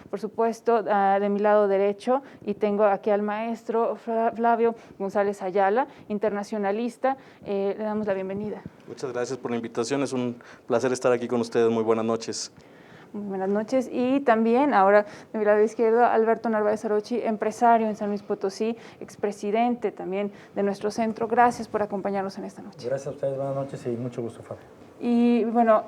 por supuesto, de mi lado derecho, y tengo aquí al maestro Flavio González Ayala, internacionalista. Le damos la bienvenida. Muchas gracias por la invitación, es un placer estar aquí con ustedes. Muy buenas noches. Muy buenas noches. Y también ahora de mi lado izquierdo, Alberto Narváez Arochi, empresario en San Luis Potosí, expresidente también de nuestro centro. Gracias por acompañarnos en esta noche. Gracias a ustedes, buenas noches y mucho gusto, Fabio. Y bueno,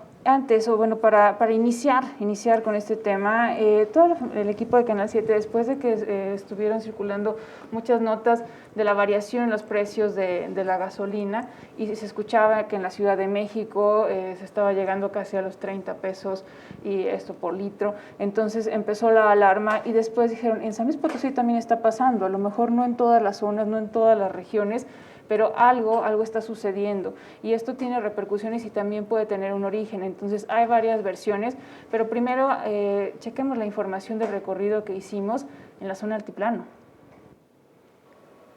para iniciar con este tema, todo el equipo de Canal 7, después de que estuvieron circulando muchas notas de la variación en los precios de la gasolina, y se escuchaba que en la Ciudad de México se estaba llegando casi a los 30 pesos y esto por litro, entonces empezó la alarma y después dijeron, en San Luis Potosí también está pasando, a lo mejor no en todas las zonas, no en todas las regiones, pero algo está sucediendo y esto tiene repercusiones y también puede tener un origen. Entonces hay varias versiones, pero primero chequemos la información del recorrido que hicimos en la zona altiplano.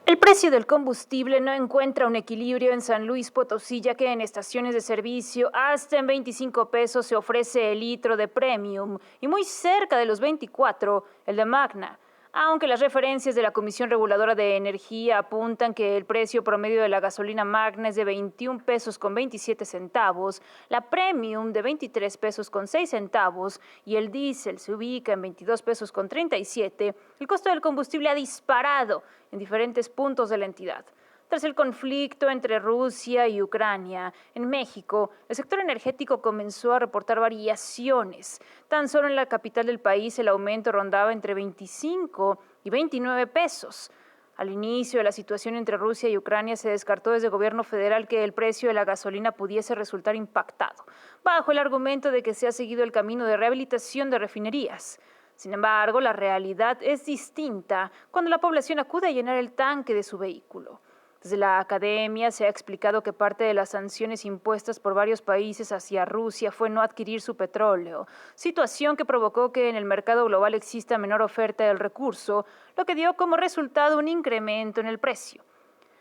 El precio del combustible no encuentra un equilibrio en San Luis Potosí, ya que en estaciones de servicio hasta en 25 pesos se ofrece el litro de Premium y muy cerca de los 24 el de Magna. Aunque las referencias de la Comisión Reguladora de Energía apuntan que el precio promedio de la gasolina Magna es de 21 pesos con 27 centavos, la Premium de 23 pesos con 6 centavos y el diésel se ubica en 22 pesos con 37, el costo del combustible ha disparado en diferentes puntos de la entidad. Tras el conflicto entre Rusia y Ucrania, en México, el sector energético comenzó a reportar variaciones. Tan solo en la capital del país el aumento rondaba entre 25 y 29 pesos. Al inicio de la situación entre Rusia y Ucrania se descartó desde el gobierno federal que el precio de la gasolina pudiese resultar impactado, bajo el argumento de que se ha seguido el camino de rehabilitación de refinerías. Sin embargo, la realidad es distinta cuando la población acude a llenar el tanque de su vehículo. Desde la academia se ha explicado que parte de las sanciones impuestas por varios países hacia Rusia fue no adquirir su petróleo, situación que provocó que en el mercado global exista menor oferta del recurso, lo que dio como resultado un incremento en el precio.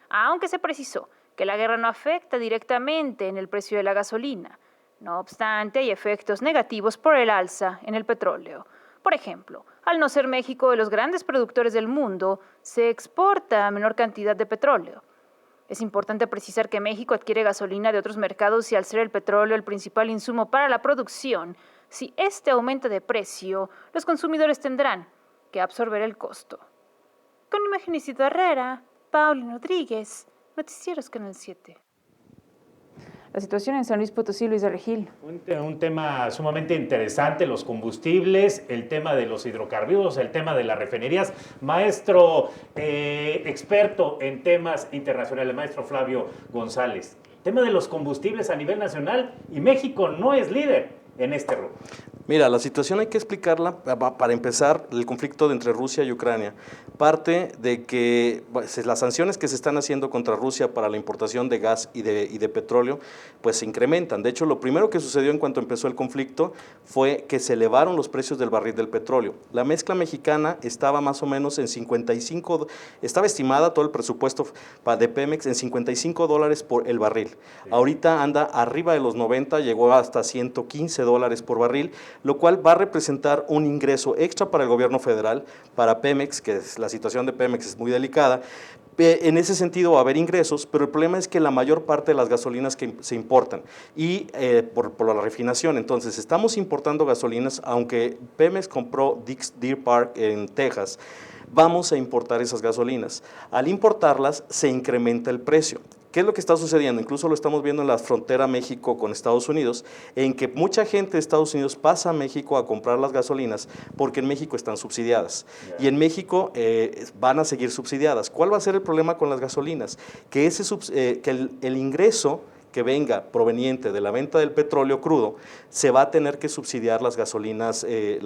Aunque se precisó que la guerra no afecta directamente en el precio de la gasolina, no obstante hay efectos negativos por el alza en el petróleo. Por ejemplo, al no ser México de los grandes productores del mundo, se exporta menor cantidad de petróleo. Es importante precisar que México adquiere gasolina de otros mercados y al ser el petróleo el principal insumo para la producción, si este aumenta de precio, los consumidores tendrán que absorber el costo. Con imágenes de Herrera, Paulina Rodríguez, Noticieros Canal 7. La situación en San Luis Potosí, Luis de Regil. Un tema sumamente interesante, los combustibles, el tema de los hidrocarburos, el tema de las refinerías. Maestro experto en temas internacionales, maestro Flavio González. Tema de los combustibles a nivel nacional y México no es líder en este rubro. Mira, la situación hay que explicarla. Para empezar, el conflicto entre Rusia y Ucrania parte de que las sanciones que se están haciendo contra Rusia para la importación de gas y de petróleo pues se incrementan. De hecho, lo primero que sucedió en cuanto empezó el conflicto fue que se elevaron los precios del barril del petróleo. La mezcla mexicana estaba más o menos en 55, estaba estimada todo el presupuesto de Pemex en $55 por el barril. Sí. Ahorita anda arriba de los 90, llegó hasta $115 por barril, lo cual va a representar un ingreso extra para el gobierno federal, para Pemex, que la situación de Pemex es muy delicada. En ese sentido va a haber ingresos, pero el problema es que la mayor parte de las gasolinas que se importan y por la refinación, entonces estamos importando gasolinas, aunque Pemex compró Deer Park en Texas, vamos a importar esas gasolinas. Al importarlas se incrementa el precio. ¿Qué es lo que está sucediendo? Incluso lo estamos viendo en la frontera México con Estados Unidos, en que mucha gente de Estados Unidos pasa a México a comprar las gasolinas porque en México están subsidiadas. Y en México van a seguir subsidiadas. ¿Cuál va a ser el problema con las gasolinas? Que, el ingreso que venga proveniente de la venta del petróleo crudo, se va a tener que subsidiar las gasolinas se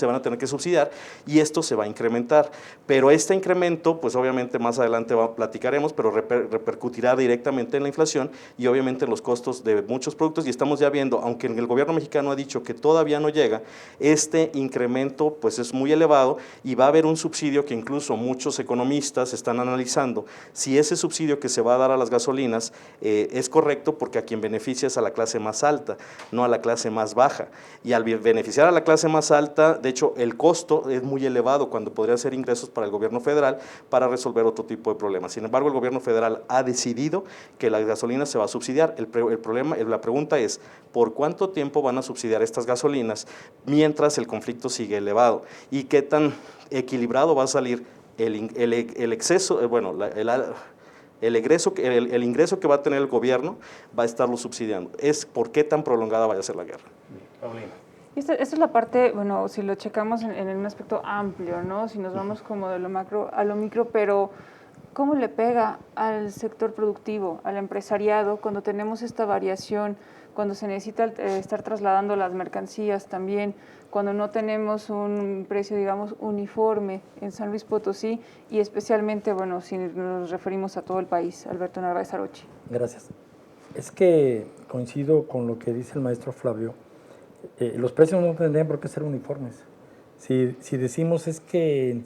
van a tener que subsidiar y esto se va a incrementar. Pero este incremento, pues obviamente más adelante platicaremos, pero repercutirá directamente en la inflación y obviamente en los costos de muchos productos, y estamos ya viendo, aunque el gobierno mexicano ha dicho que todavía no llega, este incremento pues es muy elevado y va a haber un subsidio que incluso muchos economistas están analizando, si ese subsidio que se va a dar a las gasolinas gasolinas es correcto porque a quien beneficia es a la clase más alta, no a la clase más baja. Y al beneficiar a la clase más alta, de hecho, el costo es muy elevado cuando podría ser ingresos para el gobierno federal para resolver otro tipo de problemas. Sin embargo, el gobierno federal ha decidido que la gasolina se va a subsidiar. La pregunta es, ¿por cuánto tiempo van a subsidiar estas gasolinas mientras el conflicto sigue elevado? ¿Y qué tan equilibrado va a salir el exceso, el ingreso que va a tener el gobierno va a estarlo subsidiando? Es por qué tan prolongada vaya a ser la guerra. Paulina. Esta es la parte, bueno, si lo checamos en un aspecto amplio, ¿no? Si nos vamos como de lo macro a lo micro, pero ¿cómo le pega al sector productivo, al empresariado, cuando tenemos esta variación, cuando se necesita estar trasladando las mercancías también, cuando no tenemos un precio, digamos, uniforme en San Luis Potosí y especialmente, bueno, si nos referimos a todo el país? Alberto Narváez Arochi. Gracias. Es que coincido con lo que dice el maestro Flavio. Los precios no tendrían por qué ser uniformes. Si decimos es que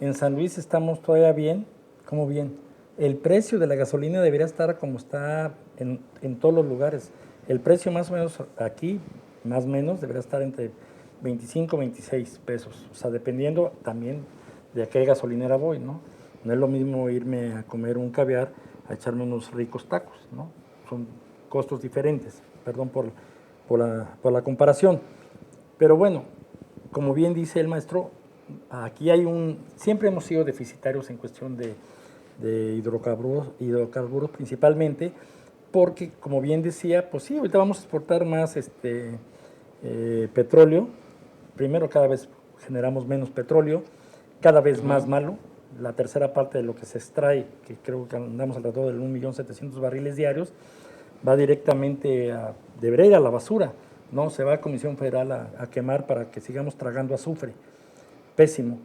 en San Luis estamos todavía bien, ¿cómo bien? El precio de la gasolina debería estar como está en todos los lugares. El precio más o menos aquí, más o menos, debería estar entre 25 y 26 pesos. O sea, dependiendo también de a qué gasolinera voy, ¿no? No es lo mismo irme a comer un caviar a echarme unos ricos tacos, ¿no? Son costos diferentes, perdón por la comparación. Pero bueno, como bien dice el maestro, aquí siempre hemos sido deficitarios en cuestión de hidrocarburos principalmente, porque como bien decía, pues sí, ahorita vamos a exportar más petróleo. Primero, cada vez generamos menos petróleo, cada vez más malo. La tercera parte de lo que se extrae, que creo que andamos alrededor de 1.700.000 barriles diarios, va directamente debería ir a la basura, ¿no? Se va a Comisión Federal a quemar para que sigamos tragando azufre. Pésimo.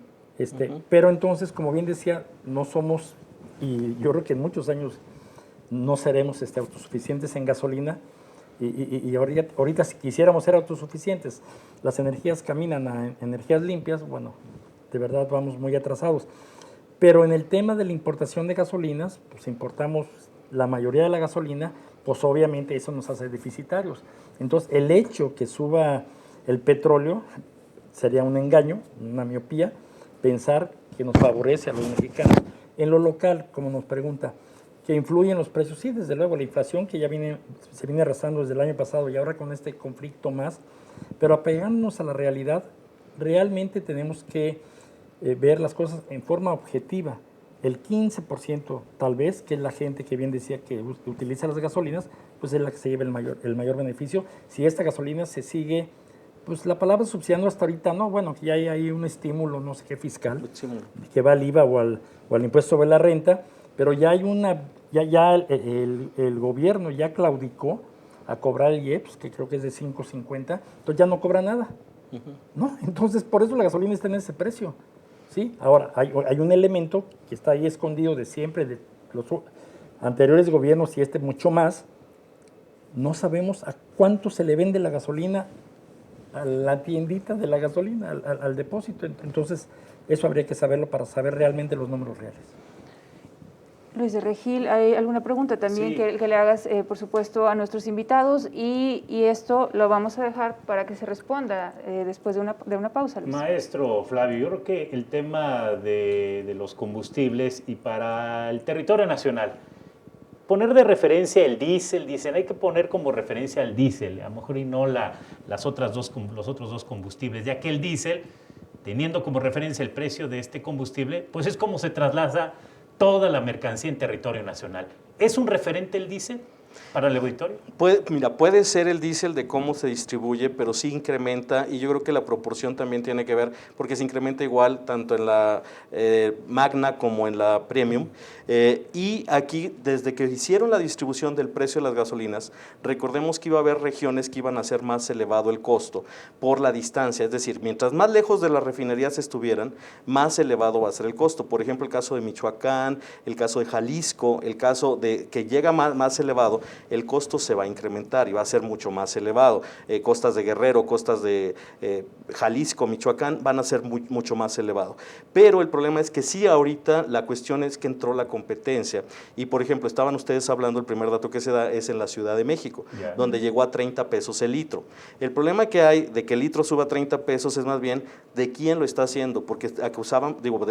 Pero entonces, como bien decía, no somos, y yo creo que en muchos años no seremos autosuficientes en gasolina, y ahorita si quisiéramos ser autosuficientes, las energías caminan a energías limpias, bueno, de verdad vamos muy atrasados. Pero en el tema de la importación de gasolinas, pues importamos la mayoría de la gasolina, pues obviamente eso nos hace deficitarios. Entonces, el hecho que suba el petróleo sería un engaño, una miopía, pensar que nos favorece a los mexicanos. En lo local, como nos pregunta, ¿que influyen los precios? Sí, desde luego, la inflación que ya se viene arrastrando desde el año pasado y ahora con este conflicto más, pero apegándonos a la realidad, realmente tenemos que ver las cosas en forma objetiva. El 15% tal vez, que es la gente que bien decía que utiliza las gasolinas, pues es la que se lleva el mayor beneficio. Si esta gasolina se sigue, pues la palabra subsidiando hasta ahorita no, bueno, que ya hay un estímulo, no sé qué fiscal, que va al IVA o al impuesto sobre la renta, pero ya hay el gobierno ya claudicó a cobrar el IEPS, que creo que es de 5.50, entonces ya no cobra nada, ¿no? Entonces por eso la gasolina está en ese precio. ¿Sí? Ahora, hay un elemento que está ahí escondido de siempre, de los anteriores gobiernos y mucho más. No sabemos a cuánto se le vende la gasolina a la tiendita de la gasolina, al depósito. Entonces, eso habría que saberlo para saber realmente los números reales. Luis de Regil, ¿hay alguna pregunta también Sí. que le hagas, por supuesto, a nuestros invitados? Y esto lo vamos a dejar para que se responda después de una pausa, Luis. Maestro Flavio, yo creo que el tema de los combustibles y para el territorio nacional, poner de referencia el diésel, dicen, hay que poner como referencia al diésel, a lo mejor y no los otros dos combustibles, ya que el diésel, teniendo como referencia el precio de este combustible, pues es como se traslada toda la mercancía en territorio nacional. ¿Es un referente el diésel para el auditorio? Puede ser el diésel de cómo se distribuye, pero sí incrementa, y yo creo que la proporción también tiene que ver, porque se incrementa igual tanto en la Magna como en la Premium. Y aquí, desde que hicieron la distribución del precio de las gasolinas, recordemos que iba a haber regiones que iban a ser más elevado el costo por la distancia, es decir, mientras más lejos de las refinerías estuvieran, más elevado va a ser el costo. Por ejemplo, el caso de Michoacán, el caso de Jalisco, el caso de que llega más elevado, el costo se va a incrementar y va a ser mucho más elevado. Costas de Guerrero, costas de Jalisco, Michoacán, van a ser mucho más elevado. Pero el problema es que sí, ahorita la cuestión es que entró la competencia. Y, por ejemplo, estaban ustedes hablando, el primer dato que se da es en la Ciudad de México, donde llegó a 30 pesos el litro. El problema que hay de que el litro suba a 30 pesos es más bien de quién lo está haciendo, porque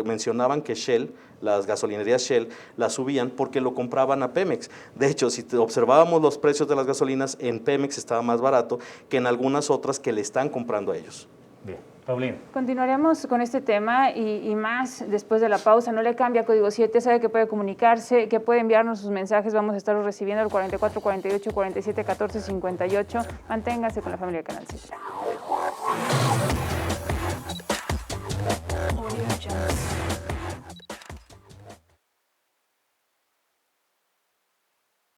mencionaban que Shell, las gasolinerías Shell, las subían porque lo compraban a Pemex. De hecho, si observábamos los precios de las gasolinas, en Pemex estaba más barato que en algunas otras que le están comprando a ellos. Bien, Paulina. Continuaremos con este tema y más después de la pausa. No le cambia Código 7, sabe que puede comunicarse, que puede enviarnos sus mensajes. Vamos a estarlos recibiendo al 44 48 47 14 58. Manténgase con la familia de Canal 7.